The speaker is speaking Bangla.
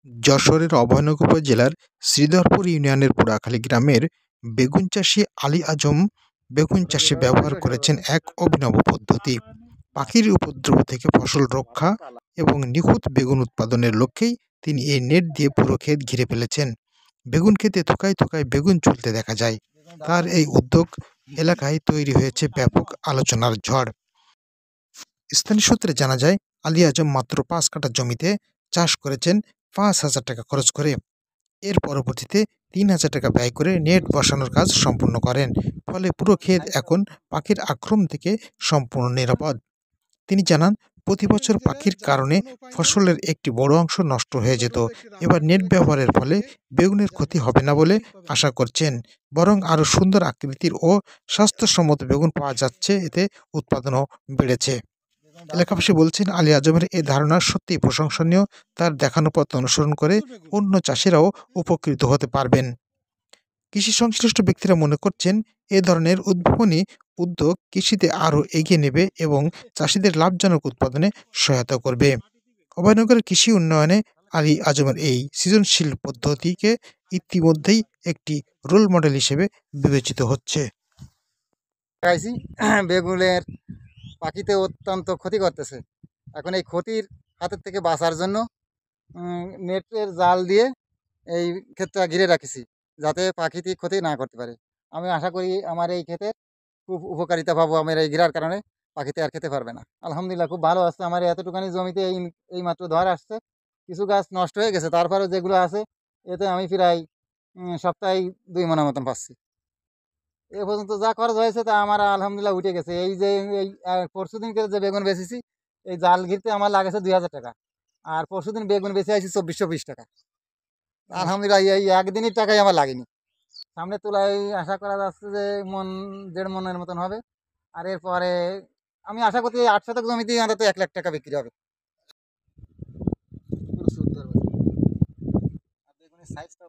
যশোরের অভয়নগর উপজেলার শ্রীধরপুর ইউনিয়নের পোড়াখালী গ্রামের বেগুন চাষি আলী আজম বেগুন চাষে ব্যবহার করেছেন এক অভিনব পদ্ধতি। পাখির উপদ্রব থেকে ফসল রক্ষা এবং নিখুঁত বেগুন উৎপাদনের লক্ষ্যেই তিনি এই নেট দিয়ে পুরো ক্ষেত ঘিরে ফেলেছেন। বেগুন ক্ষেতে থোকায় থোকায় বেগুন ঝুলতে দেখা যায়। তার এই উদ্যোগ এলাকায় তৈরি হয়েছে ব্যাপক আলোচনার ঝড়। স্থানীয় সূত্রে জানা যায়, আলী আজম মাত্র ৫ কাঠা জমিতে চাষ করেছেন ৫,০০০ টাকা খরচ করে। এর পরবর্তীতে ৩,০০০ টাকা ব্যয় করে নেট বসানোর কাজ সম্পূর্ণ করেন। ফলে পুরো ক্ষেত এখন পাখির আক্রমণ থেকে সম্পূর্ণ নিরাপদ। তিনি জানান, প্রতি বছর পাখির কারণে ফসলের একটি বড় অংশ নষ্ট হয়ে যেত। এবার নেট ব্যবহারের ফলে বেগুনের ক্ষতি হবে না বলে আশা করছেন, বরং আরও সুন্দর আকৃতির ও স্বাস্থ্যসম্মত বেগুন পাওয়া যাচ্ছে। এতে উৎপাদনও বেড়েছে। এলাকাবাসী বলছেন, আলী আজমের এই ধারণা সত্যিই প্রশংসনীয়। তার দেখানো পথ অনুসরণ করে অন্য চাষিরাও উপকৃত হতে পারবেন। কৃষি সংশ্লিষ্ট ব্যক্তিরা মনে করছেন, এ ধরনের উদ্ভাবনী উদ্যোগ কৃষিতে আরও এগিয়ে নেবে এবং চাষিদের লাভজনক উৎপাদনে সহায়তা করবে। অভয়নগরের কৃষি উন্নয়নে আলী আজমের এই সৃজনশীল পদ্ধতিকে ইতিমধ্যেই একটি রোল মডেল হিসেবে বিবেচিত হচ্ছে। বেগুনের পাখিতে অত্যন্ত ক্ষতি করতেছে। এখন এই ক্ষতির হাতের থেকে বাঁচার জন্য নেটের জাল দিয়ে এই ক্ষেতটা ঘিরে রাখেছি, যাতে পাখিটি ক্ষতি না করতে পারে। আমি আশা করি আমার এই ক্ষেতের খুব উপকারিতা পাবো। আমার এই ঘিরার কারণে পাখিতে আর খেতে পারবে না। আলহামদুলিল্লাহ, খুব ভালো আসছে। আমার এতটুকানি জমিতে এই মাত্র ধর আসছে। কিছু গাছ নষ্ট হয়ে গেছে, তারপরেও যেগুলো আছে এতে আমি প্রায় সপ্তাহে 2 মনের মতন পাচ্ছি। এ পর্যন্ত যা খরচ হয়েছে তা আমার আলহামদুলিল্লাহ উঠে গেছে। এই যে এই পরশুদিন করে যে বেগুন বেচেছি, এই জাল ঘিরতে আমার লাগেছে 2,000 টাকা। আর পরশুদিন বেগুন বেচে আসি 2,420 টাকা। আলহামদুলিল্লাহ, এই একদিনের টাকাই আমার লাগেনি। সামনে তুলায় আশা করা যাচ্ছে যে 1.5 মনের মতন হবে। আর এরপরে আমি আশা করছি 8 শতক জমিতেই অন্তত 1,00,000 টাকা বিক্রি হবে। বেগুনের সাইজটা